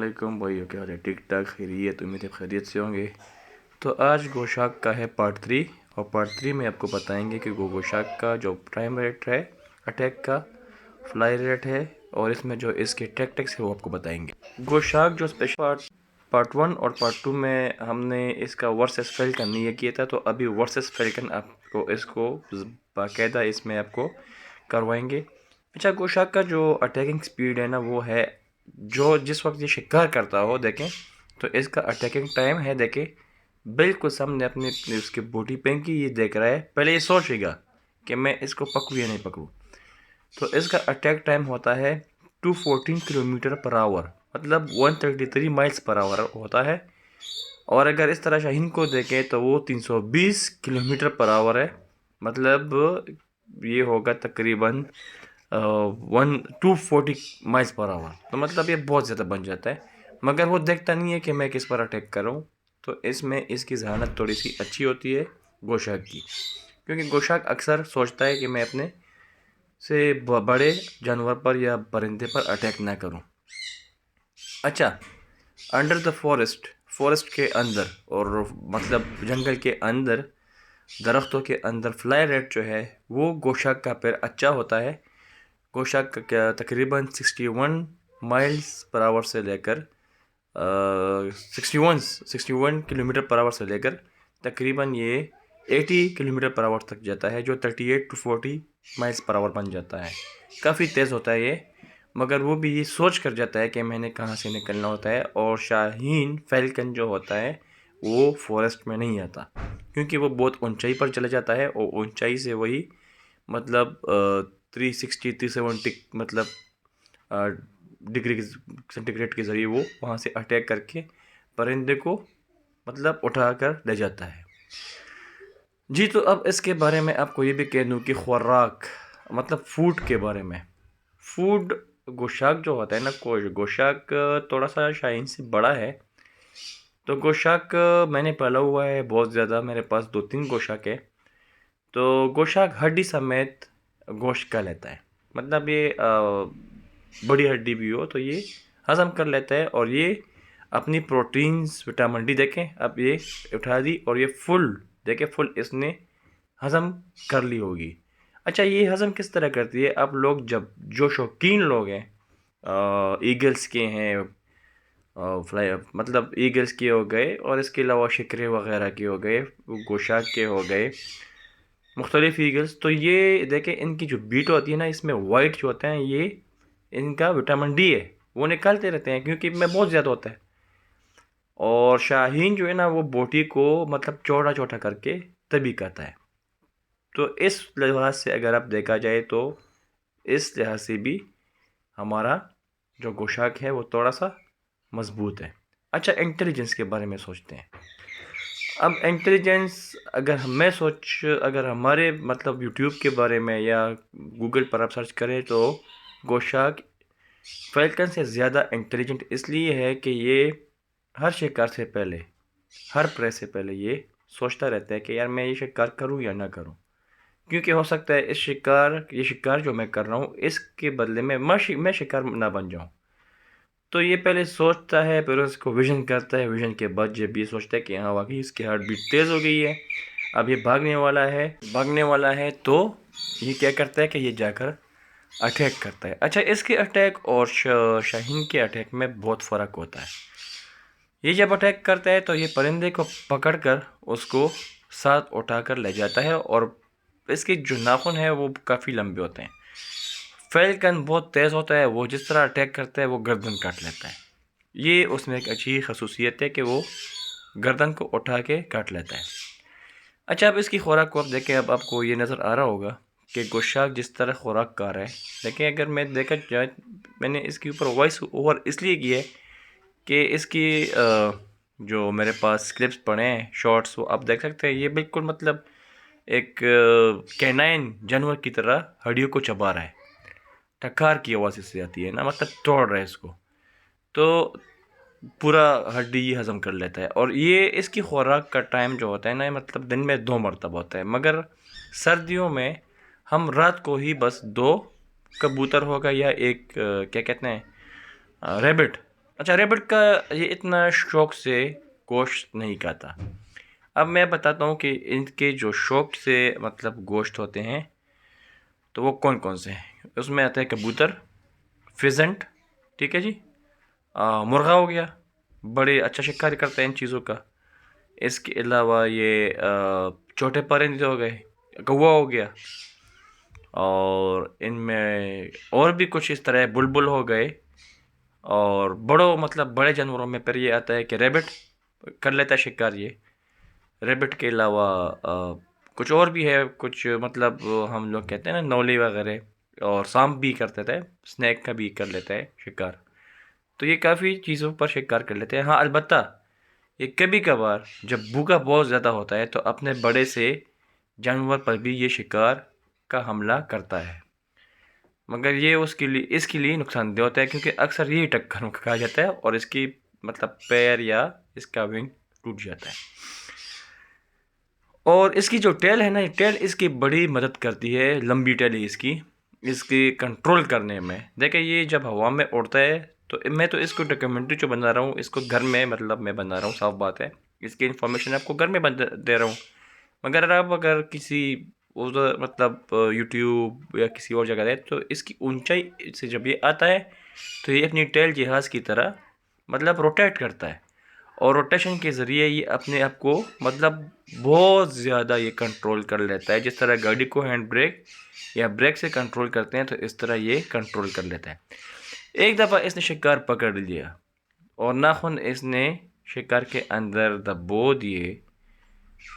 علیکم بھائیو، کیا حال ہے؟ ٹھیک ٹھاک، خیریت؟ امید ہے خیریت سے ہوں گے۔ تو آج گوشاک کا ہے پارٹ 3، اور پارٹ 3 میں آپ کو بتائیں گے کہ گوشاک کا جو پرائم ریٹ ہے اٹیک کا، فلائی ریٹ ہے، اور اس میں جو اس کے ٹیکٹکس ہے وہ آپ کو بتائیں گے۔ گوشاک جو اسپیشل پارٹ 1 اور پارٹ 2 میں ہم نے اس کا ورسس فیلکن یہ کیا تھا، تو ابھی ورسس فیلکن آپ کو اس کو باقاعدہ اس میں آپ کو کروائیں گے۔ اچھا، گوشاک کا جو اٹیکنگ سپیڈ ہے نا، وہ ہے جو جس وقت یہ شکار کرتا ہو، دیکھیں تو اس کا اٹیکنگ ٹائم ہے، دیکھیں بالکل سامنے اپنے اس کی بوٹی پینکی یہ دیکھ رہا ہے، پہلے یہ سوچے گا کہ میں اس کو پکڑوں یا نہیں پکڑوں۔ تو اس کا اٹیک ٹائم ہوتا ہے 214 کلومیٹر پر آور، مطلب 133 مائلز پر آور ہوتا ہے۔ اور اگر اس طرح شاہین کو دیکھیں تو وہ 320 کلومیٹر پر آور ہے، مطلب یہ ہوگا تقریباً 240 مائلز پر آور، تو مطلب یہ بہت زیادہ بن جاتا ہے۔ مگر وہ دیکھتا نہیں ہے کہ میں کس پر اٹیک کروں، تو اس میں اس کی ذہانت تھوڑی سی اچھی ہوتی ہے گوشاک کی، کیونکہ گوشاک اکثر سوچتا ہے کہ میں اپنے سے بڑے جانور پر یا پرندے پر اٹیک نہ کروں۔ اچھا، انڈر دا فورسٹ کے اندر، اور مطلب جنگل کے اندر، درختوں کے اندر فلائی ریٹ جو ہے وہ گوشاک کا پھر اچھا ہوتا ہے۔ گوشاک کا تقریباً 61 مائلز پر آور سے لے کر 61 کلومیٹر پر آور سے لے کر تقریباً یہ 80 کلومیٹر پر آور تک جاتا ہے، جو 38 to 40 مائلز پر آور بن جاتا ہے۔ کافی تیز ہوتا ہے یہ، مگر وہ بھی یہ سوچ کر جاتا ہے کہ میں نے کہاں سے نکلنا ہوتا ہے۔ اور شاہین فیلکن جو ہوتا ہے وہ فورسٹ میں نہیں آتا، کیونکہ وہ بہت اونچائی پر چلا جاتا ہے، اور اونچائی سے وہی مطلب 370 مطلب ڈگری سینٹی گریڈ کے ذریعے وہ وہاں سے اٹیک کر کے پرندے کو مطلب اٹھا کر لے جاتا ہے۔ جی، تو اب اس کے بارے میں آپ کو یہ بھی کہہ دوں کہ خوراک مطلب فوڈ کے بارے میں، فوڈ گوشاک جو ہوتا ہے نا، گوشاک تھوڑا سا شاہین سے بڑا ہے، تو گوشاک میں نے پالا ہوا ہے بہت زیادہ، میرے پاس 2-3 گوشاک ہے۔ تو گوشاک ہڈی سمیت گوشت کا لیتا ہے، مطلب یہ بڑی ہڈی بھی ہو تو یہ ہضم کر لیتا ہے، اور یہ اپنی پروٹینز وٹامن ڈی دیکھیں اب یہ اٹھا دی، اور یہ فل اس نے ہضم کر لی ہوگی۔ اچھا، یہ ہضم کس طرح کرتی ہے؟ اب لوگ جو شوقین لوگ ہیں ایگلز کے ہیں، مطلب ایگلز کے ہو گئے، اور اس کے علاوہ شکرے وغیرہ کے ہو گئے، گوشاک کے ہو گئے، مختلف ایگلز، تو یہ دیکھیں ان کی جو بیٹ ہوتی ہے نا، اس میں وائٹ جو ہوتا ہے یہ ان کا وٹامن ڈی ہے، وہ نکالتے رہتے ہیں کیونکہ میں بہت زیادہ ہوتا ہے۔ اور شاہین جو ہے نا وہ بوٹی کو مطلب چوڑا کر کے تبھی کہتا ہے۔ تو اس لحاظ سے اگر آپ دیکھا جائے تو اس لحاظ سے بھی ہمارا جو گوشاک ہے وہ تھوڑا سا مضبوط ہے۔ اچھا، انٹیلیجنس کے بارے میں سوچتے ہیں۔ اب انٹیلیجنس اگر ہمارے مطلب یوٹیوب کے بارے میں یا گوگل پر آپ سرچ کریں تو گوشاک فیلکن سے زیادہ انٹیلیجنٹ اس لیے ہے کہ یہ ہر شکار سے پہلے، ہر پرے سے پہلے یہ سوچتا رہتا ہے کہ یار میں یہ شکار کروں یا نہ کروں، کیونکہ ہو سکتا ہے یہ شکار جو میں کر رہا ہوں اس کے بدلے میں شکار نہ بن جاؤں۔ تو یہ پہلے سوچتا ہے، پھر اس کو ویژن کرتا ہے، ویژن کے بعد جب یہ سوچتا ہے کہ ہاں واقعی اس کی ہارٹ بیٹ تیز ہو گئی ہے، اب یہ بھاگنے والا ہے، تو یہ کیا کرتا ہے کہ یہ جا کر اٹیک کرتا ہے۔ اچھا، اس کے اٹیک اور شاہین کے اٹیک میں بہت فرق ہوتا ہے۔ یہ جب اٹیک کرتا ہے تو یہ پرندے کو پکڑ کر اس کو ساتھ اٹھا کر لے جاتا ہے، اور اس کے جو ناخن ہیں وہ کافی لمبے ہوتے ہیں۔ فیلکن بہت تیز ہوتا ہے، وہ جس طرح اٹیک کرتا ہے وہ گردن کاٹ لیتا ہے۔ یہ اس میں ایک اچھی خصوصیت ہے کہ وہ گردن کو اٹھا کے کاٹ لیتا ہے۔ اچھا، اب اس کی خوراک کو آپ دیکھیں، اب آپ کو یہ نظر آ رہا ہوگا کہ گوشاک جس طرح خوراک کھا رہا ہے، لیکن اگر میں دیکھا جائے، میں نے اس کے اوپر وائس اوور اس لیے کی ہے کہ اس کی جو میرے پاس کلپس پڑے ہیں شارٹس، وہ آپ دیکھ سکتے ہیں، یہ بالکل مطلب ایک کینائن جانور کی طرح ہڈیوں کو چبا رہا ہے، ٹھکار کی آواز اس سے آتی ہے نا، مطلب توڑ رہا ہے اس کو، تو پورا ہڈی یہ ہضم کر لیتا ہے۔ اور یہ اس کی خوراک کا ٹائم جو ہوتا ہے نا، مطلب دن میں 2 مرتبہ ہوتا ہے، مگر سردیوں میں ہم رات کو ہی بس 2 کبوتر ہوگا یا ایک کیا کہتے ہیں ریبٹ، اچھا ریبٹ کا یہ اتنا شوق سے گوشت نہیں کھاتا. اب میں بتاتا ہوں کہ ان کے جو شوق سے مطلب گوشت ہوتے ہیں تو وہ کون کون سے ہیں. اس میں آتا ہے کبوتر، فیزنٹ، ٹھیک ہے جی، مرغا ہو گیا، بڑے اچھا شکار کرتا ہے ان چیزوں کا. اس کے علاوہ یہ چھوٹے پرندے ہو گئے، کوا ہو گیا، اور ان میں اور بھی کچھ اس طرح بلبل ہو گئے. اور مطلب بڑے جانوروں میں پھر یہ آتا ہے کہ ریبٹ کر لیتا ہے شکار. یہ ریبٹ کے علاوہ کچھ اور بھی ہے، کچھ مطلب ہم لوگ کہتے ہیں نا نولی وغیرہ، اور سانپ بھی کرتے تھے، اسنیک کا بھی کر لیتا ہے شکار. تو یہ کافی چیزوں پر شکار کر لیتے ہیں. ہاں البتہ یہ کبھی کبھار جب بھوکا بہت زیادہ ہوتا ہے تو اپنے بڑے سے جانور پر بھی یہ شکار کا حملہ کرتا ہے، مگر یہ اس کے لیے نقصان دہ ہوتا ہے، کیونکہ اکثر یہی ٹکر کھا جاتا ہے اور اس کی مطلب پیر یا اس کا ونگ ٹوٹ جاتا ہے. اور اس کی جو ٹیل ہے نا، یہ ٹیل اس کی بڑی مدد کرتی ہے، لمبی ٹیل ہے اس کی کنٹرول کرنے میں. دیکھیں یہ جب ہوا میں اڑتا ہے تو میں تو اس کو ڈاکیومنٹری جو بنا رہا ہوں اس کو گھر میں مطلب میں بنا رہا ہوں، صاف بات ہے، اس کی انفارمیشن آپ کو گھر میں دے رہا ہوں. مگر آپ اگر کسی مطلب یوٹیوب یا کسی اور جگہ ہے تو اس کی اونچائی سے جب یہ آتا ہے تو یہ اپنی ٹیل جہاز کی طرح مطلب روٹیٹ کرتا ہے، اور روٹیشن کے ذریعے یہ اپنے آپ کو مطلب بہت زیادہ یہ کنٹرول کر لیتا ہے. جس طرح گاڑی کو ہینڈ بریک یا بریک سے کنٹرول کرتے ہیں تو اس طرح یہ کنٹرول کر لیتا ہے. ایک دفعہ اس نے شکار پکڑ لیا اور ناخن اس نے شکار کے اندر دبو دیے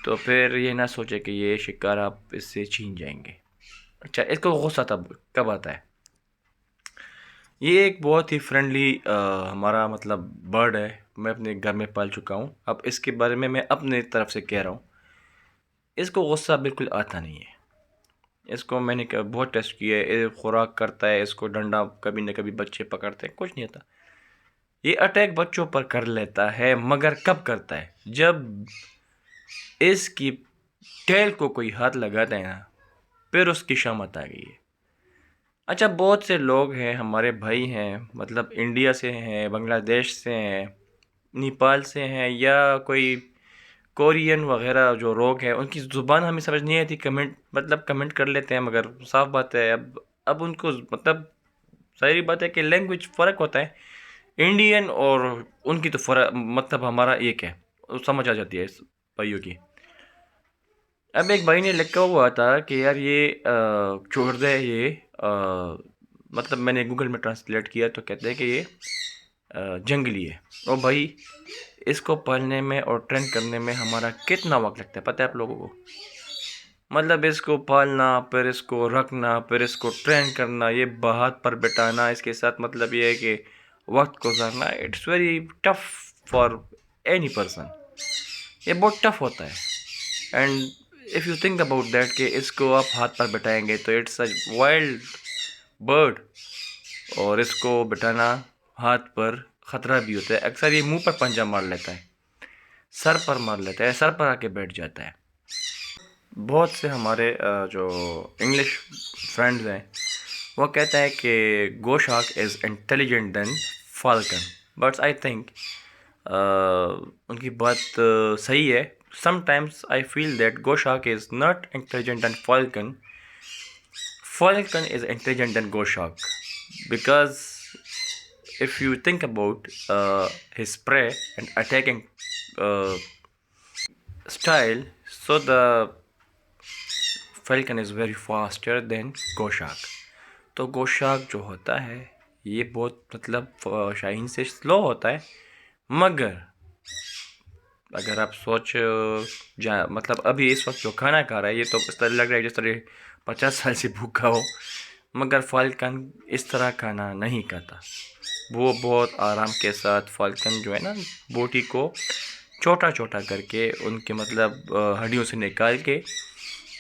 تو پھر یہ نہ سوچے کہ یہ شکار آپ اس سے چھین جائیں گے. اچھا اس کو غصہ تب کب آتا ہے؟ یہ ایک بہت ہی فرینڈلی ہمارا مطلب برڈ ہے، میں اپنے گھر میں پال چکا ہوں. اب اس کے بارے میں اپنے طرف سے کہہ رہا ہوں. اس کو غصہ بالکل آتا نہیں ہے. اس کو میں نے بہت ٹیسٹ کیا ہے، خوراک کرتا ہے، اس کو ڈنڈا کبھی نہ کبھی بچے پکڑتے ہیں، کچھ نہیں آتا. یہ اٹیک بچوں پر کر لیتا ہے، مگر کب کرتا ہے؟ جب اس کی ٹیل کو کوئی ہاتھ لگاتا ہے نا، پھر اس کی شامت آ گئی ہے. اچھا بہت سے لوگ ہیں، ہمارے بھائی ہیں، مطلب انڈیا سے ہیں، بنگلہ دیش سے ہیں، نیپال سے ہیں، یا کوئی کورین وغیرہ جو لوگ ہیں، ان کی زبان ہمیں سمجھ نہیں آتی، کمنٹ کر لیتے ہیں. مگر صاف بات ہے اب ان کو مطلب ظاہری بات ہے کہ لینگویج فرق ہوتا ہے، انڈین اور ان کی تو فرق مطلب ہمارا ایک ہے، سمجھ آ جاتی ہے اس بھائیوں کی. اب ایک بھائی نے لکھا ہوا تھا کہ یار یہ چھوڑ دے یہ مطلب میں نے گوگل میں ٹرانسلیٹ کیا تو کہتے ہیں کہ یہ جنگلی ہے. اور بھائی اس کو پالنے میں اور ٹرین کرنے میں ہمارا کتنا وقت لگتا ہے پتہ ہے آپ لوگوں کو؟ مطلب اس کو پالنا، پھر اس کو رکھنا، پھر اس کو ٹرین کرنا، یہ ہاتھ پر بٹھانا، اس کے ساتھ مطلب یہ ہے کہ وقت گزارنا، it's very tough for any person. یہ بہت ٹف ہوتا ہے. And if you think about that کہ اس کو آپ ہاتھ پر بٹھائیں گے تو اٹس اے وائلڈ برڈ، اور اس کو بٹھانا ہاتھ پر خطرہ بھی ہوتا ہے. اکثر یہ منہ پر پنجہ مار لیتا ہے، سر پر مار لیتا ہے، سر پر آ کے بیٹھ جاتا ہے. بہت سے ہمارے جو انگلش فرینڈز ہیں وہ کہتے ہیں کہ گوشاک is intelligent than falcon, but I think ان کی بات صحیح ہے. Sometimes I feel that Goshak is not intelligent than Falcon. Falcon is intelligent than Goshak because if you think about his prey and attacking style, so the Falcon is very faster than Goshak. تو گوشاک جو ہوتا ہے یہ بہت مطلب شاہین سے سلو ہوتا ہے، مگر اگر آپ مطلب ابھی اس وقت جو کھانا کھا رہا ہے یہ تو اس طرح لگ رہا ہے جس طرح 50 سال سے بھوکا ہو، مگر فالکن اس طرح کھانا نہیں کھاتا. وہ بہت آرام کے ساتھ فالکن جو ہے نا بوٹی کو چھوٹا چھوٹا کر کے ان کے مطلب ہڈیوں سے نکال کے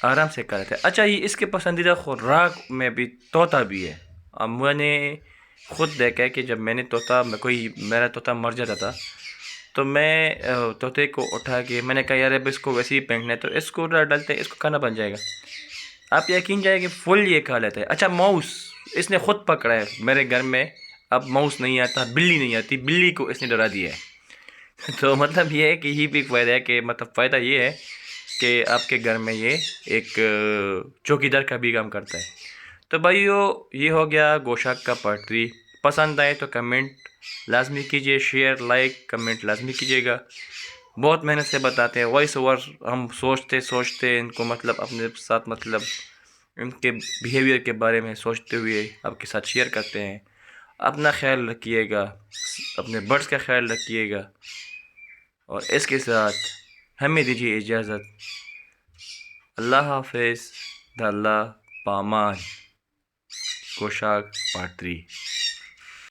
آرام سے کھا لیتا ہے. اچھا یہ اس کے پسندیدہ خوراک میں بھی طوطا بھی ہے. اب میں نے خود دیکھا ہے کہ جب میں نے میرا طوطا مر جاتا تھا تو میں طوطے کو اٹھا کے میں نے کہا یار اب اس کو ویسے ہی پھینکنا ہے تو اس کو ڈالتے ہیں، اس کو کھانا بن جائے گا. آپ یقین جائے کہ فل یہ کھا لیتا ہے. اچھا ماؤس اس نے خود پکڑا ہے میرے گھر میں اب ماؤس نہیں آتا، بلی نہیں آتی، بلی کو اس نے ڈرا دیا ہے تو مطلب یہ ہے کہ یہ بھی ایک فائدہ ہے، کہ مطلب فائدہ یہ ہے کہ آپ کے گھر میں یہ ایک چوکیدار کا بھی کام کرتا ہے۔ تو بھائیو یہ ہو گیا گوشاک کا پارٹ 3۔ پسند آئے تو کمنٹ لازمی کیجیے، شیئر لائک کمنٹ لازمی کیجیے گا۔ بہت محنت سے بتاتے ہیں، وائس اوور ہم سوچتے ان کو مطلب اپنے ساتھ مطلب ان کے بیہیویئر کے بارے میں سوچتے ہوئے آپ کے ساتھ شیئر کرتے ہیں۔ اپنا خیال رکھیے گا، اپنے برڈس کا خیال رکھیے گا، اور اس کے ساتھ ہمیں دیجیے اجازت۔ اللہ حافظ، اللہ پامان۔ گوشاک پارٹ 3۔